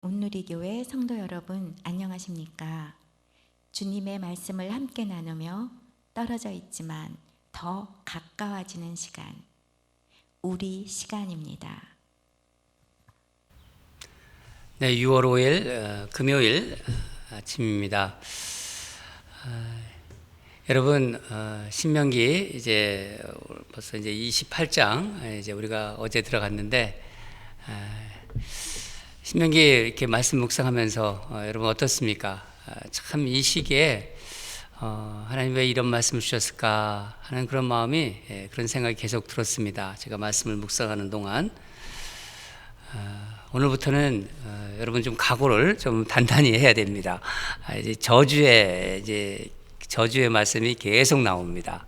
온누리교회 성도 여러분, 안녕하십니까? 주님의 말씀을 함께 나누며 떨어져 있지만 더 가까워지는 시간, 우리 시간입니다. 네, 6월 5일 금요일 아침입니다. 여러분, 신명기 이제 벌써 이제 28장 이제 우리가 어제 들어갔는데, 신명기 이렇게 말씀 묵상하면서 여러분 어떻습니까? 참 이 시기에 하나님 왜 이런 말씀을 주셨을까 하는 그런 마음이, 그런 생각이 계속 들었습니다. 제가 말씀을 묵상하는 동안. 오늘부터는 여러분 좀 각오를 좀 단단히 해야 됩니다. 이제 저주의 말씀이 계속 나옵니다.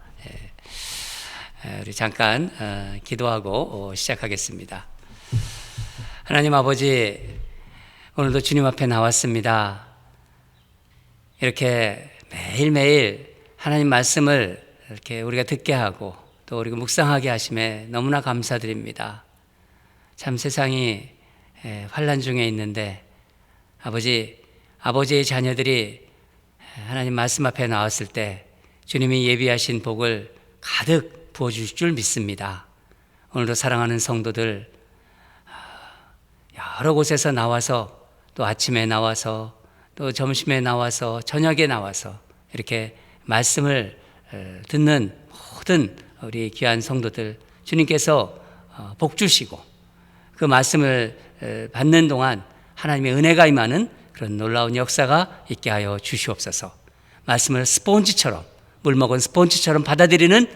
우리 잠깐 기도하고 시작하겠습니다. 하나님 아버지, 오늘도 주님 앞에 나왔습니다. 이렇게 매일매일 하나님 말씀을 이렇게 우리가 듣게 하고 또 우리가 묵상하게 하심에 너무나 감사드립니다. 참 세상이 환난 중에 있는데 아버지의 자녀들이 하나님 말씀 앞에 나왔을 때 주님이 예비하신 복을 가득 부어주실 줄 믿습니다. 오늘도 사랑하는 성도들 여러 곳에서 나와서 또 아침에 나와서 또 점심에 나와서 저녁에 나와서 이렇게 말씀을 듣는 모든 우리 귀한 성도들, 주님께서 복 주시고 그 말씀을 받는 동안 하나님의 은혜가 임하는 그런 놀라운 역사가 있게 하여 주시옵소서. 말씀을 스폰지처럼, 물 먹은 스폰지처럼 받아들이는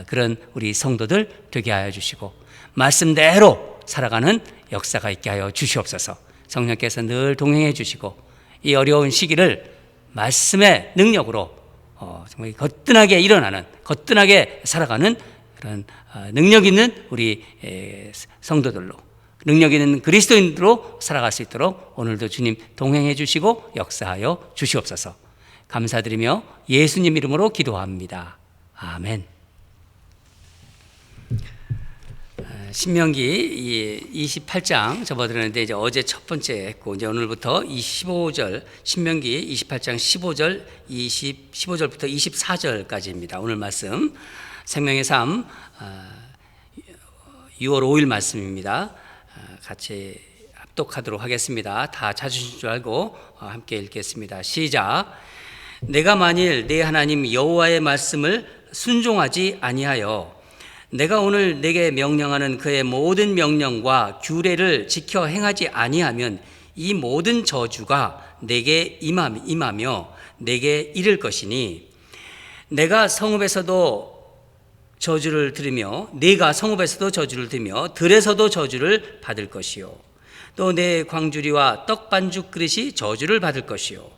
그런 우리 성도들 되게 하여 주시고 말씀대로 살아가는 역사가 있게 하여 주시옵소서. 성령께서 늘 동행해 주시고 이 어려운 시기를 말씀의 능력으로 정말 거뜬하게 일어나는, 거뜬하게 살아가는 그런 능력 있는 우리 성도들로, 능력 있는 그리스도인으로 살아갈 수 있도록 오늘도 주님 동행해 주시고 역사하여 주시옵소서. 감사드리며 예수님 이름으로 기도합니다. 아멘. 신명기 28장 접어들었는데 이제 어제 첫 번째 했고 이제 오늘부터 15절, 신명기 28장 15절부터 24절까지입니다. 오늘 말씀 생명의 삶 6월 5일 말씀입니다. 같이 합독하도록 하겠습니다. 다 찾으신 줄 알고 함께 읽겠습니다. 시작. 내가 만일 내 하나님 여호와의 말씀을 순종하지 아니하여 내가 오늘 내게 명령하는 그의 모든 명령과 규례를 지켜 행하지 아니하면 이 모든 저주가 내게 임하며 내게 이를 것이니 내가 성읍에서도 저주를 들으며 들에서도 저주를 받을 것이요 또 내 광주리와 떡 반죽 그릇이 저주를 받을 것이요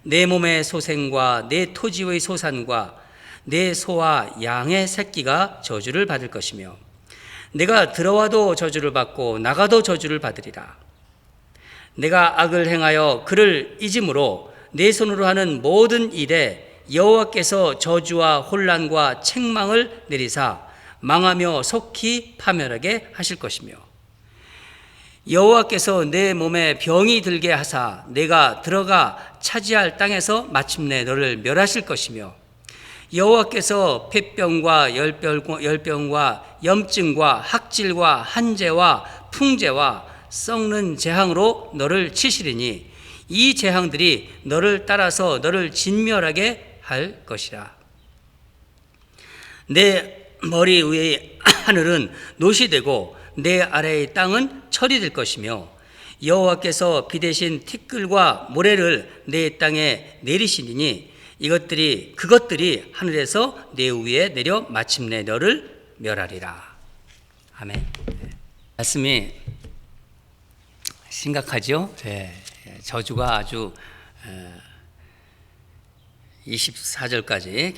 내 몸의 소생과 내 토지의 소산과 내 소와 양의 새끼가 저주를 받을 것이며 내가 들어와도 저주를 받고 나가도 저주를 받으리라. 내가 악을 행하여 그를 잊음으로 내 손으로 하는 모든 일에 여호와께서 저주와 혼란과 책망을 내리사 망하며 속히 파멸하게 하실 것이며 여호와께서 내 몸에 병이 들게 하사 내가 들어가 차지할 땅에서 마침내 너를 멸하실 것이며 여호와께서 폐병과 열병과 염증과 학질과 한재와 풍재와 썩는 재앙으로 너를 치시리니 이 재앙들이 너를 따라서 너를 진멸하게 할 것이라. 내 머리 위의 하늘은 노시 되고 내 아래의 땅은 철이 될 것이며 여호와께서 비 대신 티끌과 모래를 내 땅에 내리시리니 그것들이 하늘에서 내 위에 내려 마침내 너를 멸하리라. 아멘. 말씀이 심각하죠? 네. 저주가 아주 24절까지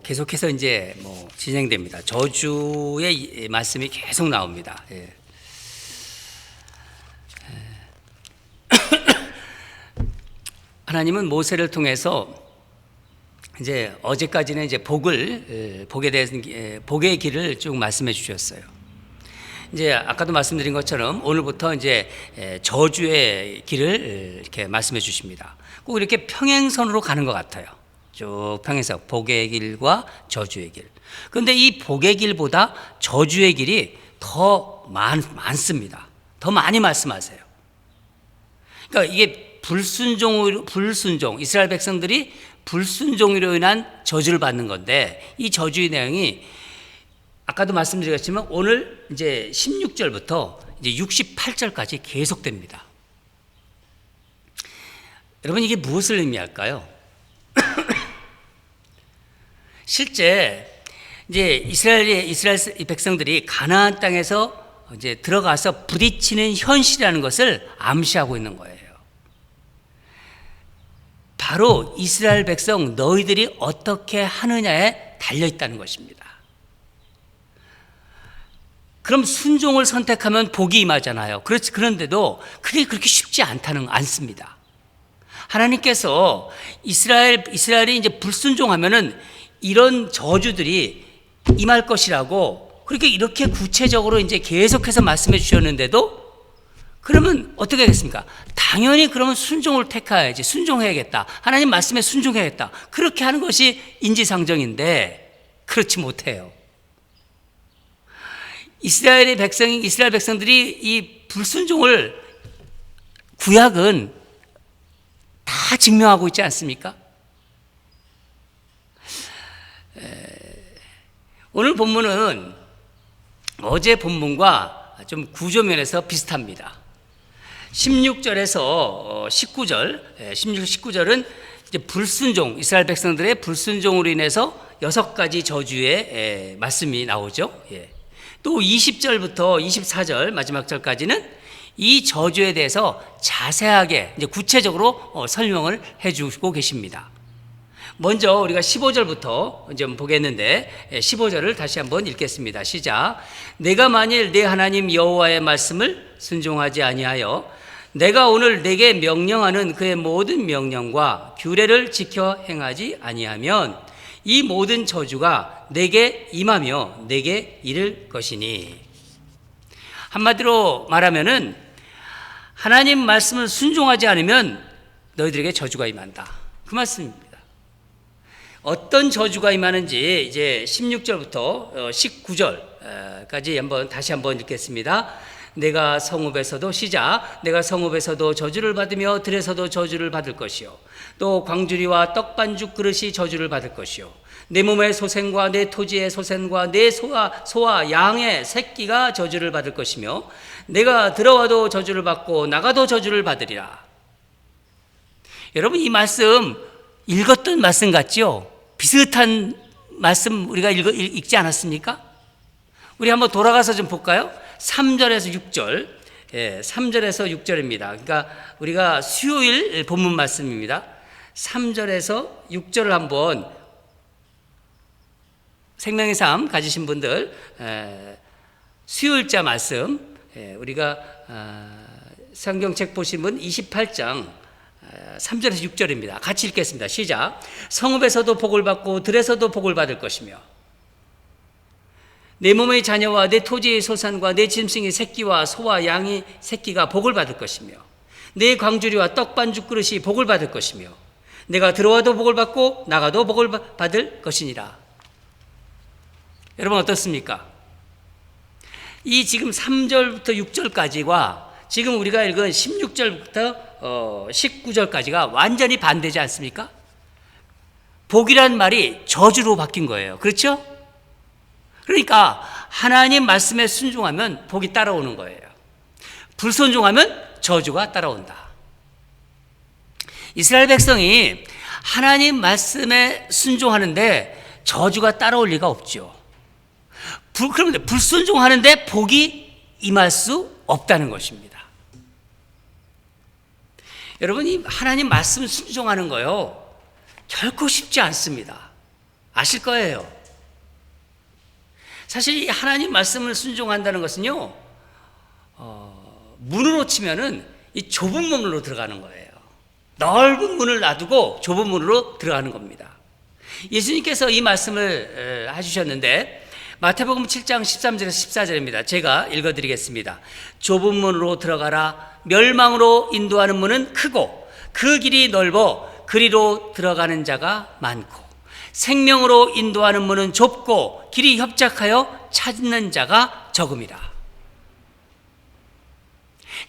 계속해서 이제 진행됩니다. 저주의 말씀이 계속 나옵니다. 예. 하나님은 모세를 통해서 이제 어제까지는 이제 복에 대해서 복의 길을 쭉 말씀해 주셨어요. 이제 아까도 말씀드린 것처럼 오늘부터 이제 저주의 길을 이렇게 말씀해 주십니다. 꼭 이렇게 평행선으로 가는 것 같아요. 쭉 평행선, 복의 길과 저주의 길. 그런데 이 복의 길보다 저주의 길이 더 많습니다. 더 많이 말씀하세요. 그러니까 이게 불순종, 이스라엘 백성들이 불순종으로 인한 저주를 받는 건데, 이 저주의 내용이 아까도 말씀드렸지만 오늘 이제 16절부터 이제 68절까지 계속됩니다. 여러분, 이게 무엇을 의미할까요? 실제 이제 이스라엘 백성들이 가나안 땅에서 이제 들어가서 부딪히는 현실이라는 것을 암시하고 있는 거예요. 바로 이스라엘 백성 너희들이 어떻게 하느냐에 달려 있다는 것입니다. 그럼 순종을 선택하면 복이 임하잖아요. 그런데도 그게 그렇게 쉽지 않습니다. 하나님께서 이스라엘이 이제 불순종하면은 이런 저주들이 임할 것이라고 그렇게 이렇게 구체적으로 이제 계속해서 말씀해 주셨는데도, 그러면 어떻게 하겠습니까? 당연히 그러면 순종을 택해야지. 순종해야겠다. 하나님 말씀에 순종해야겠다. 그렇게 하는 것이 인지상정인데 그렇지 못해요. 이스라엘 백성들이 이 불순종을 구약은 다 증명하고 있지 않습니까? 오늘 본문은 어제 본문과 좀 구조면에서 비슷합니다. 16절에서 19절, 19절은 이제 불순종, 이스라엘 백성들의 불순종으로 인해서 6가지 저주의 말씀이 나오죠. 또 20절부터 24절 마지막 절까지는 이 저주에 대해서 자세하게 이제 구체적으로 설명을 해주고 계십니다. 먼저 우리가 15절부터 이제 보겠는데 15절을 다시 한번 읽겠습니다. 시작. 내가 만일 내 하나님 여호와의 말씀을 순종하지 아니하여 내가 오늘 내게 명령하는 그의 모든 명령과 규례를 지켜 행하지 아니하면 이 모든 저주가 내게 임하며 내게 이를 것이니. 한마디로 말하면은 하나님 말씀을 순종하지 않으면 너희들에게 저주가 임한다. 그 말씀입니다. 어떤 저주가 임하는지 이제 16절부터 19절까지 다시 한번 읽겠습니다. 내가 성읍에서도 시작. 내가 성읍에서도 저주를 받으며 들에서도 저주를 받을 것이요 또 광주리와 떡반죽 그릇이 저주를 받을 것이요 내 몸의 소생과 내 토지의 소생과 내 소와 양의 새끼가 저주를 받을 것이며 내가 들어와도 저주를 받고 나가도 저주를 받으리라. 여러분, 이 말씀 읽었던 말씀 같죠? 비슷한 말씀 우리가 읽지 않았습니까? 우리 한번 돌아가서 좀 볼까요? 3절에서 6절, 3절에서 6절입니다. 그러니까 우리가 수요일 본문 말씀입니다. 3절에서 6절을 한번 생명의 삶 가지신 분들 수요일자 말씀, 우리가 성경책 보신 분 28장 3절에서 6절입니다. 같이 읽겠습니다. 시작. 성읍에서도 복을 받고 들에서도 복을 받을 것이며 내 몸의 자녀와 내 토지의 소산과 내 짐승의 새끼와 소와 양의 새끼가 복을 받을 것이며 내 광주리와 떡반죽 그릇이 복을 받을 것이며 내가 들어와도 복을 받고 나가도 복을 받을 것이니라. 여러분 어떻습니까? 이 지금 3절부터 6절까지와 지금 우리가 읽은 16절부터 19절까지가 완전히 반대지 않습니까? 복이란 말이 저주로 바뀐 거예요. 그렇죠? 그러니까 하나님 말씀에 순종하면 복이 따라오는 거예요. 불순종하면 저주가 따라온다. 이스라엘 백성이 하나님 말씀에 순종하는데 저주가 따라올 리가 없죠. 그런데 불순종하는데 복이 임할 수 없다는 것입니다. 여러분, 이 하나님 말씀 순종하는 거요 결코 쉽지 않습니다. 아실 거예요. 사실 이 하나님 말씀을 순종한다는 것은요 문으로 치면은 이 좁은 문으로 들어가는 거예요. 넓은 문을 놔두고 좁은 문으로 들어가는 겁니다. 예수님께서 이 말씀을 해주셨는데 마태복음 7장 13절에서 14절입니다. 제가 읽어드리겠습니다. 좁은 문으로 들어가라. 멸망으로 인도하는 문은 크고 그 길이 넓어 그리로 들어가는 자가 많고 생명으로 인도하는 문은 좁고 길이 협착하여 찾는 자가 적음이라.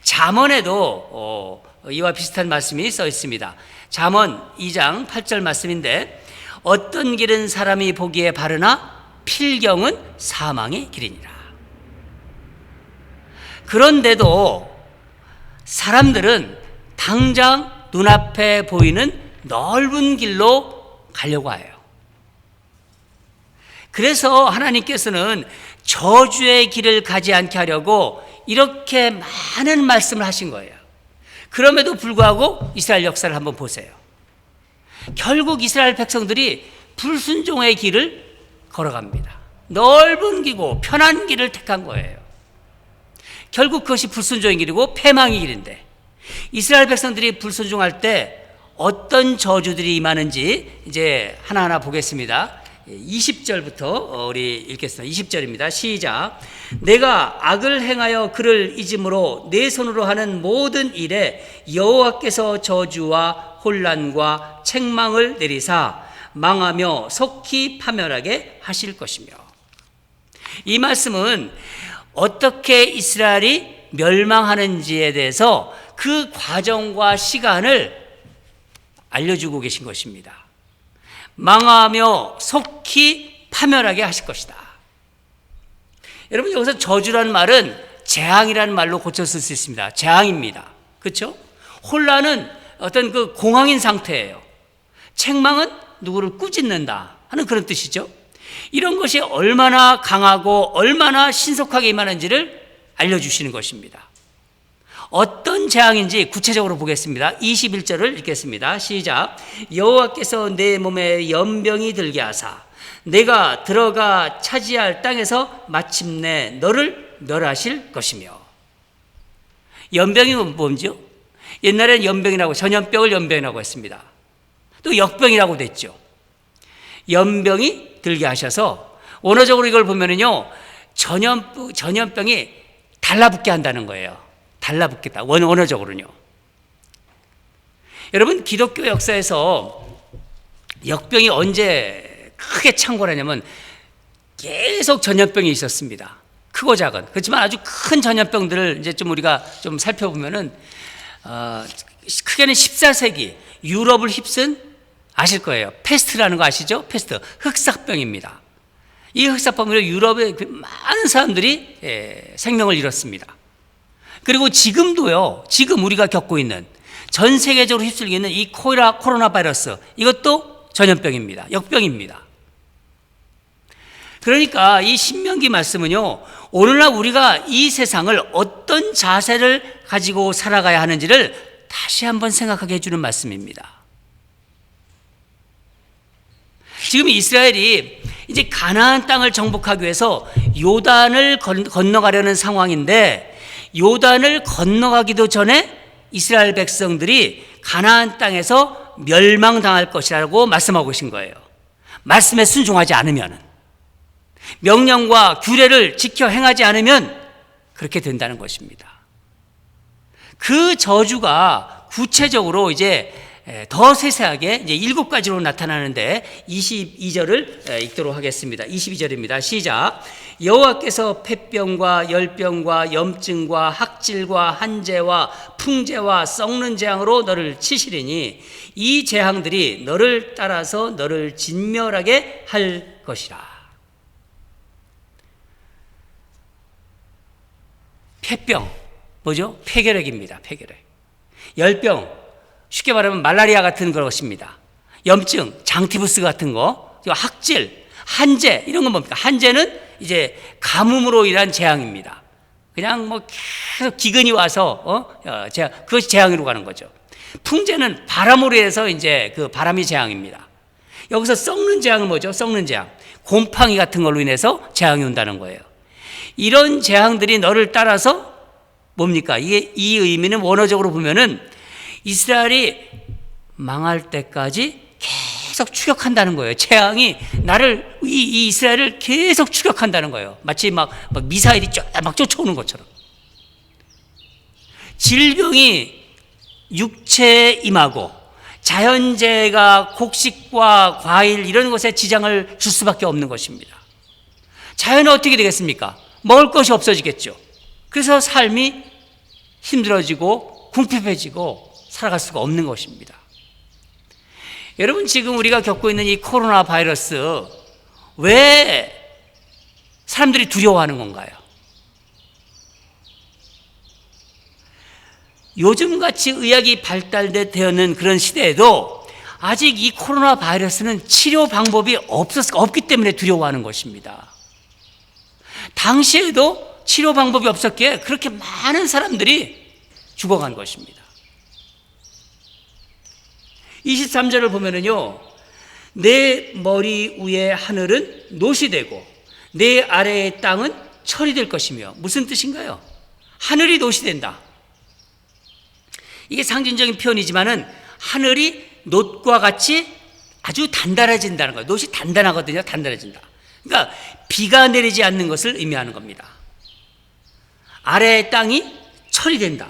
잠언에도 이와 비슷한 말씀이 써 있습니다. 잠언 2장 8절 말씀인데 어떤 길은 사람이 보기에 바르나 필경은 사망의 길이니라. 그런데도 사람들은 당장 눈앞에 보이는 넓은 길로 가려고 해요. 그래서 하나님께서는 저주의 길을 가지 않게 하려고 이렇게 많은 말씀을 하신 거예요. 그럼에도 불구하고 이스라엘 역사를 한번 보세요. 결국 이스라엘 백성들이 불순종의 길을 걸어갑니다. 넓은 길고 편한 길을 택한 거예요. 결국 그것이 불순종의 길이고 패망의 길인데 이스라엘 백성들이 불순종할 때 어떤 저주들이 임하는지 이제 하나하나 보겠습니다. 20절부터 우리 읽겠습니다. 20절입니다. 시작. 내가 악을 행하여 그를 잊음으로 내 손으로 하는 모든 일에 여호와께서 저주와 혼란과 책망을 내리사 망하며 속히 파멸하게 하실 것이며. 이 말씀은 어떻게 이스라엘이 멸망하는지에 대해서 그 과정과 시간을 알려주고 계신 것입니다. 망하며 속히 파멸하게 하실 것이다. 여러분, 여기서 저주라는 말은 재앙이라는 말로 고쳤을 수 있습니다. 재앙입니다. 그렇죠? 혼란은 어떤 그 공황인 상태예요. 책망은 누구를 꾸짖는다 하는 그런 뜻이죠. 이런 것이 얼마나 강하고 얼마나 신속하게 임하는지를 알려주시는 것입니다. 어떤 재앙인지 구체적으로 보겠습니다. 21절을 읽겠습니다. 시작. 여호와께서 내 몸에 연병이 들게 하사 내가 들어가 차지할 땅에서 마침내 너를 멸하실 것이며. 연병이 뭔지요? 옛날에는 연병이라고, 전염병을 연병이라고 했습니다. 또 역병이라고 됐죠. 연병이 들게 하셔서 원어적으로 이걸 보면은요, 전염병이 달라붙게 한다는 거예요. 달라붙겠다. 원어적으로는요. 여러분, 기독교 역사에서 역병이 언제 크게 창궐하냐면 계속 전염병이 있었습니다. 크고 작은. 그렇지만 아주 큰 전염병들을 이제 좀 우리가 좀 살펴보면은 크게는 14세기 유럽을 휩쓴, 아실 거예요. 페스트라는 거 아시죠? 페스트. 흑사병입니다. 이 흑사병으로 유럽의 많은 사람들이 생명을 잃었습니다. 그리고 지금도요, 지금 우리가 겪고 있는 전 세계적으로 휩쓸리고 있는 이 코로나 바이러스, 이것도 전염병입니다. 역병입니다. 그러니까 이 신명기 말씀은요, 오늘날 우리가 이 세상을 어떤 자세를 가지고 살아가야 하는지를 다시 한번 생각하게 해주는 말씀입니다. 지금 이스라엘이 이제 가나안 땅을 정복하기 위해서 요단을 건너가려는 상황인데, 요단을 건너가기도 전에 이스라엘 백성들이 가나안 땅에서 멸망당할 것이라고 말씀하고 계신 거예요. 말씀에 순종하지 않으면, 명령과 규례를 지켜 행하지 않으면 그렇게 된다는 것입니다. 그 저주가 구체적으로 이제 더 세세하게 이제 7가지로 나타나는데 22절을 읽도록 하겠습니다. 22절입니다. 시작. 여호와께서 폐병과 열병과 염증과 학질과 한재와 풍재와 썩는 재앙으로 너를 치시리니 이 재앙들이 너를 따라서 너를 진멸하게 할 것이라. 폐병, 뭐죠? 폐결핵입니다. 폐결핵. 열병, 쉽게 말하면 말라리아 같은 것입니다. 염증, 장티푸스 같은 거, 학질, 한재, 이런 건 뭡니까? 한재는 이제 가뭄으로 인한 재앙입니다. 그냥 뭐 계속 기근이 와서 그것이 재앙으로 가는 거죠. 풍재는 바람으로 해서 이제 그 바람이 재앙입니다. 여기서 썩는 재앙은 뭐죠? 썩는 재앙, 곰팡이 같은 걸로 인해서 재앙이 온다는 거예요. 이런 재앙들이 너를 따라서 뭡니까? 이게 이 의미는 원어적으로 보면은 이스라엘이 망할 때까지 계속 추격한다는 거예요. 재앙이 나를 이 이스라엘을 계속 추격한다는 거예요. 마치 막 미사일이 막 쫓아오는 것처럼. 질병이 육체에 임하고 자연재해가 곡식과 과일 이런 것에 지장을 줄 수밖에 없는 것입니다. 자연은 어떻게 되겠습니까? 먹을 것이 없어지겠죠. 그래서 삶이 힘들어지고 궁핍해지고 살아갈 수가 없는 것입니다. 여러분, 지금 우리가 겪고 있는 이 코로나 바이러스, 왜 사람들이 두려워하는 건가요? 요즘같이 의학이 발달되는 그런 시대에도 아직 이 코로나 바이러스는 치료 방법이 없기 때문에 두려워하는 것입니다. 당시에도 치료 방법이 없었기에 그렇게 많은 사람들이 죽어간 것입니다. 23절을 보면은요, 내 머리 위에 하늘은 노시 되고 내 아래의 땅은 철이 될 것이며. 무슨 뜻인가요? 하늘이 노시 된다. 이게 상징적인 표현이지만은 하늘이 놋과 같이 아주 단단해진다는 거예요. 놋이 단단하거든요. 단단해진다. 그러니까 비가 내리지 않는 것을 의미하는 겁니다. 아래의 땅이 철이 된다.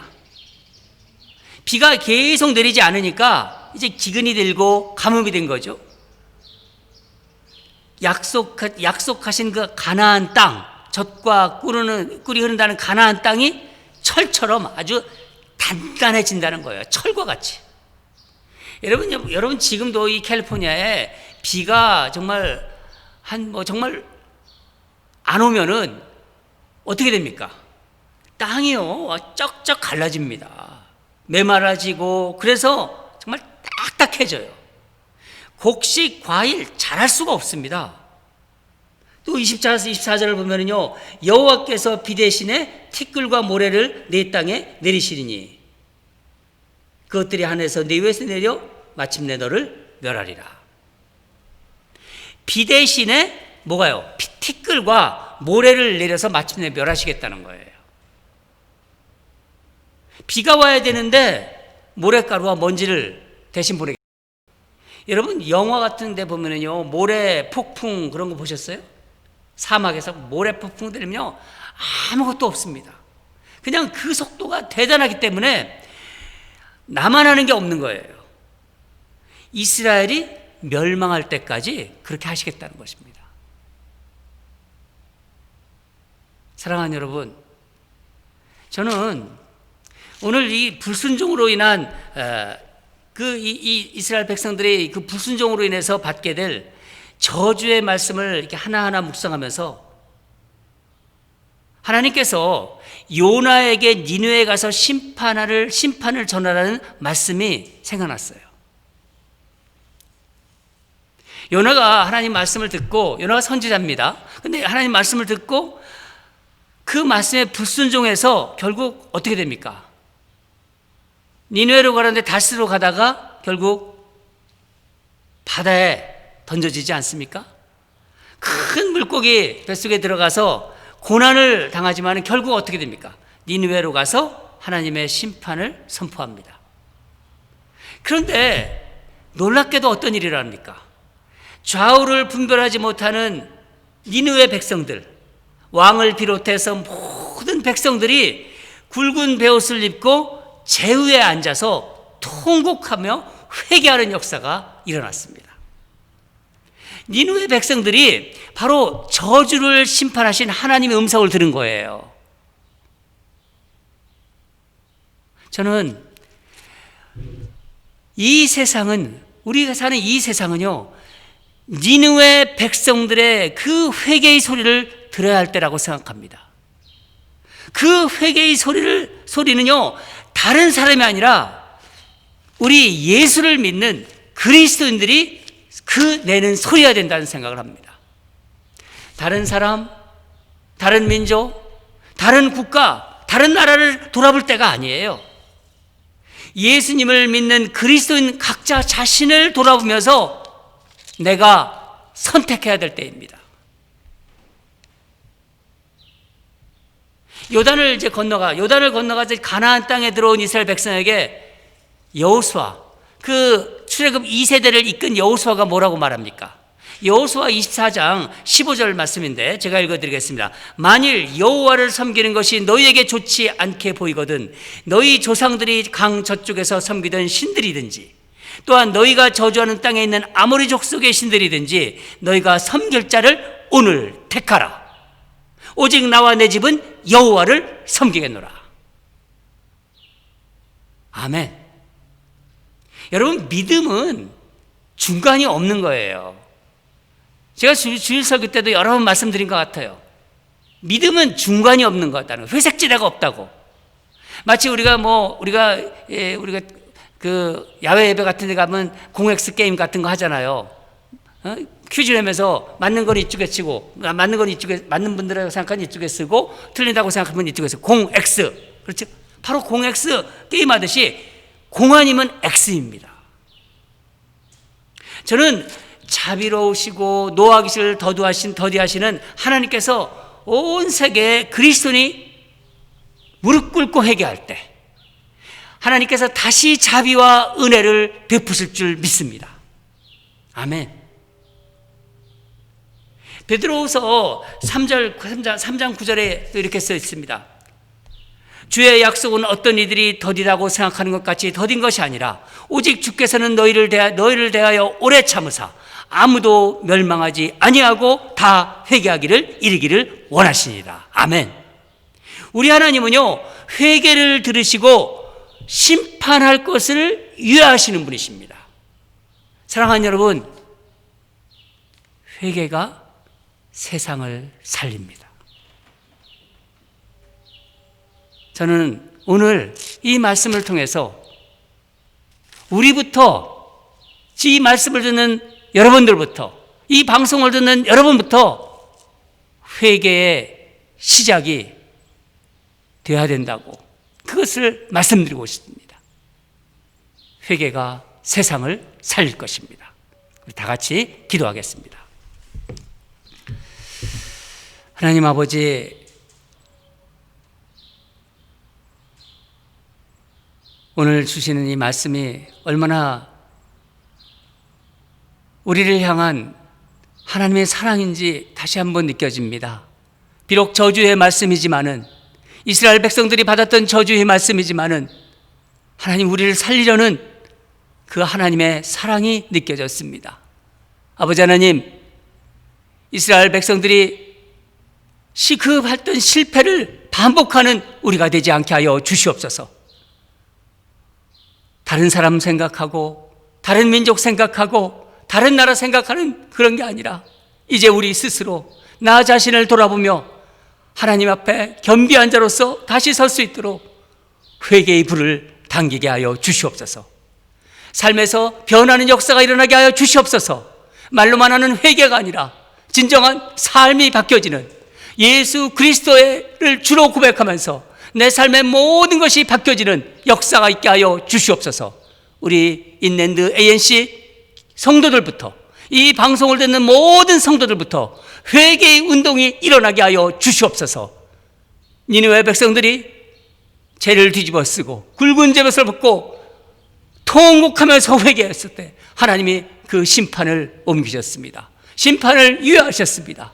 비가 계속 내리지 않으니까 이제 기근이 들고 가뭄이 된 거죠. 약속하신 그 가나안 땅, 젖과 꿀이 흐른다는 가나안 땅이 철처럼 아주 단단해진다는 거예요. 철과 같이. 여러분 지금도 이 캘리포니아에 비가 정말 정말 안 오면은 어떻게 됩니까? 땅이요, 쩍쩍 갈라집니다. 메말라지고, 그래서 정말 딱딱해져요. 곡식, 과일 자랄 수가 없습니다. 또 24절을 보면은요, 여호와께서 비 대신에 티끌과 모래를 내 땅에 내리시리니 그것들이 하늘에서 내 위에서 내려 마침내 너를 멸하리라. 비 대신에 뭐가요? 티끌과 모래를 내려서 마침내 멸하시겠다는 거예요. 비가 와야 되는데 모래가루와 먼지를 대신 보내겠다. 여러분, 영화 같은 데 보면은요, 모래 폭풍 그런 거 보셨어요? 사막에서 모래 폭풍 들면요, 아무것도 없습니다. 그냥 그 속도가 대단하기 때문에 나만 하는 게 없는 거예요. 이스라엘이 멸망할 때까지 그렇게 하시겠다는 것입니다. 사랑하는 여러분, 저는 오늘 이 불순종으로 인한 이 이스라엘 백성들의 그 불순종으로 인해서 받게 될 저주의 말씀을 이렇게 하나하나 묵상하면서 하나님께서 요나에게 니느웨에 가서 심판을 전하라는 말씀이 생각났어요. 요나가 하나님 말씀을 듣고, 요나가 선지자입니다. 근데 하나님 말씀을 듣고 그 말씀에 불순종해서 결국 어떻게 됩니까? 니느웨로 가는데 다스로 가다가 결국 바다에 던져지지 않습니까? 큰 물고기 뱃속에 들어가서 고난을 당하지만 결국 어떻게 됩니까? 니느웨로 가서 하나님의 심판을 선포합니다. 그런데 놀랍게도 어떤 일이 일어납니까? 좌우를 분별하지 못하는 니느웨 백성들, 왕을 비롯해서 모든 백성들이 굵은 베옷을 입고 제위에 앉아서 통곡하며 회개하는 역사가 일어났습니다. 니느웨 백성들이 바로 저주를 심판하신 하나님의 음성을 들은 거예요. 저는 이 세상은, 우리가 사는 이 세상은요, 니느웨 백성들의 그 회개의 소리를 들어야 할 때라고 생각합니다. 그 회개의 소리는요, 다른 사람이 아니라 우리 예수를 믿는 그리스도인들이 그 내는 소리가 된다는 생각을 합니다. 다른 사람, 다른 민족, 다른 국가, 다른 나라를 돌아볼 때가 아니에요. 예수님을 믿는 그리스도인 각자 자신을 돌아보면서 내가 선택해야 될 때입니다. 요단을 건너가서 가나안 땅에 들어온 이스라엘 백성에게 여호수아, 그 출애굽 2세대를 이끈 여호수아가 뭐라고 말합니까? 여호수아 24장 15절 말씀인데 제가 읽어드리겠습니다. 만일 여호와를 섬기는 것이 너희에게 좋지 않게 보이거든 너희 조상들이 강 저쪽에서 섬기던 신들이든지 또한 너희가 저주하는 땅에 있는 아모리 족속의 신들이든지 너희가 섬길 자를 오늘 택하라. 오직 나와 내 집은 여호와를 섬기겠노라. 아멘. 여러분, 믿음은 중간이 없는 거예요. 제가 주일 설교 때도 여러 번 말씀드린 것 같아요. 믿음은 중간이 없는 것 같다는 거예요. 회색지대가 없다고. 마치 우리가 그 야외 예배 같은 데 가면 공엑스 게임 같은 거 하잖아요. 퀴즈 내면서 맞는 건 이쪽에 치고, 맞는 건 이쪽에, 맞는 분들이라고 생각하면 이쪽에 쓰고, 틀린다고 생각하면 이쪽에 쓰고, 공엑스. 그렇죠? 바로 공엑스 게임 하듯이 공 아니면 X입니다. 저는 자비로우시고 노하기를 더디하시는 하나님께서 온 세계에 그리스도인이 무릎 꿇고 회개할 때 하나님께서 다시 자비와 은혜를 베푸실 줄 믿습니다. 아멘. 베드로후서 3장 9절에 이렇게 써 있습니다. 주의 약속은 어떤 이들이 더디다고 생각하는 것 같이 더딘 것이 아니라 오직 주께서는 너희를 대하여 오래 참으사 아무도 멸망하지 아니하고 다 회개하기를 이르기를 원하시니라. 아멘. 우리 하나님은요, 회개를 들으시고 심판할 것을 유예하시는 분이십니다. 사랑하는 여러분, 회개가 세상을 살립니다. 저는 오늘 이 말씀을 통해서 우리부터, 이 말씀을 듣는 여러분들부터, 이 방송을 듣는 여러분부터 회개의 시작이 되어야 된다고 그것을 말씀드리고 싶습니다. 회개가 세상을 살릴 것입니다. 우리 다 같이 기도하겠습니다. 하나님 아버지, 오늘 주시는 이 말씀이 얼마나 우리를 향한 하나님의 사랑인지 다시 한번 느껴집니다. 비록 저주의 말씀이지만은, 이스라엘 백성들이 받았던 저주의 말씀이지만은 하나님, 우리를 살리려는 그 하나님의 사랑이 느껴졌습니다. 아버지 하나님, 이스라엘 백성들이 시급했던 실패를 반복하는 우리가 되지 않게 하여 주시옵소서. 다른 사람 생각하고 다른 민족 생각하고 다른 나라 생각하는 그런 게 아니라 이제 우리 스스로 나 자신을 돌아보며 하나님 앞에 겸비한 자로서 다시 설 수 있도록 회개의 불을 당기게 하여 주시옵소서. 삶에서 변하는 역사가 일어나게 하여 주시옵소서. 말로만 하는 회개가 아니라 진정한 삶이 바뀌어지는 예수 그리스도를 주로 고백하면서 내 삶의 모든 것이 바뀌어지는 역사가 있게 하여 주시옵소서. 우리 인랜드 ANC 성도들부터, 이 방송을 듣는 모든 성도들부터 회개의 운동이 일어나게 하여 주시옵소서. 니느웨 백성들이 죄를 뒤집어 쓰고 굵은 제벗을 벗고 통곡하면서 회개했을 때 하나님이 그 심판을 옮기셨습니다. 심판을 유예하셨습니다.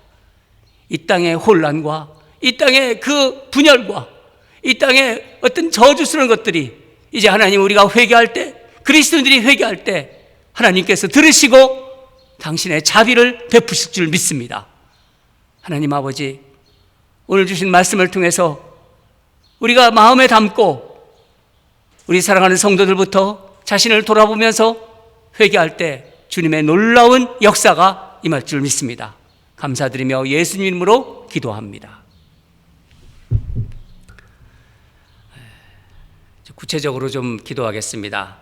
이 땅의 혼란과 이 땅의 그 분열과 이 땅에 어떤 저주스러운 것들이 이제 하나님, 우리가 회개할 때, 그리스도인들이 회개할 때 하나님께서 들으시고 당신의 자비를 베푸실 줄 믿습니다. 하나님 아버지, 오늘 주신 말씀을 통해서 우리가 마음에 담고 우리 사랑하는 성도들부터 자신을 돌아보면서 회개할 때 주님의 놀라운 역사가 임할 줄 믿습니다. 감사드리며 예수님 이름으로 기도합니다. 구체적으로 좀 기도하겠습니다.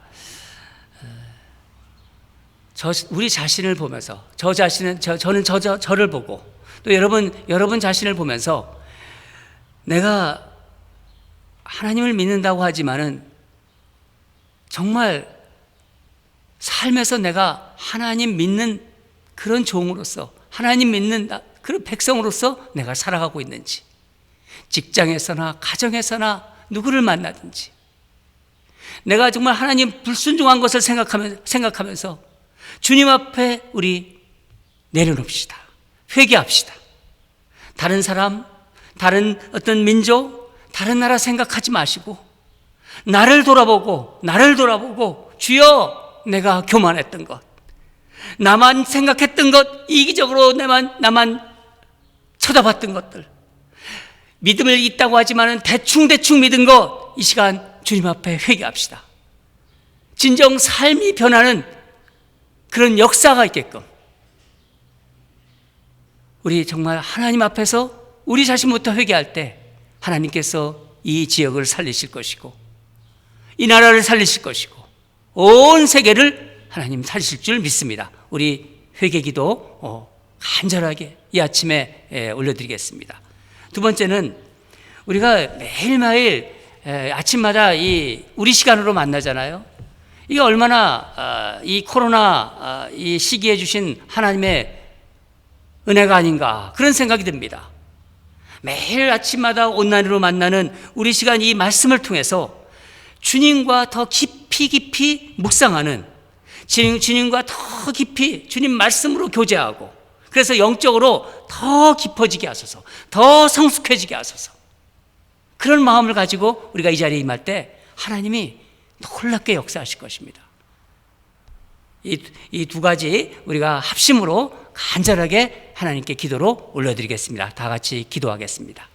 우리 자신을 보면서, 저는 저를 보고, 또 여러분 자신을 보면서 내가 하나님을 믿는다고 하지만은 정말 삶에서 내가 하나님 믿는 그런 종으로서, 하나님 믿는 그런 백성으로서 내가 살아가고 있는지, 직장에서나 가정에서나 누구를 만나든지 내가 정말 하나님 불순종한 것을 생각하면서 주님 앞에 우리 내려놓읍시다. 회개합시다. 다른 사람, 다른 어떤 민족, 다른 나라 생각하지 마시고 나를 돌아보고 주여, 내가 교만했던 것, 나만 생각했던 것, 이기적으로 나만 쳐다봤던 것들, 믿음을 있다고 하지만 대충 믿은 것, 이 시간 주님 앞에 회개합시다. 진정 삶이 변하는 그런 역사가 있게끔 우리 정말 하나님 앞에서 우리 자신부터 회개할 때 하나님께서 이 지역을 살리실 것이고 이 나라를 살리실 것이고 온 세계를 하나님 살리실 줄 믿습니다. 우리 회개기도 간절하게 이 아침에 올려드리겠습니다. 두 번째는 우리가 매일매일 아침마다 우리 시간으로 만나잖아요. 이게 얼마나 이 코로나 이 시기에 주신 하나님의 은혜가 아닌가 그런 생각이 듭니다. 매일 아침마다 온라인으로 만나는 우리 시간, 이 말씀을 통해서 주님과 더 깊이 묵상하는, 주님과 더 깊이 주님 말씀으로 교제하고, 그래서 영적으로 더 깊어지게 하소서, 더 성숙해지게 하소서. 그런 마음을 가지고 우리가 이 자리에 임할 때 하나님이 놀랍게 역사하실 것입니다. 이 두 가지 우리가 합심으로 간절하게 하나님께 기도로 올려드리겠습니다. 다 같이 기도하겠습니다.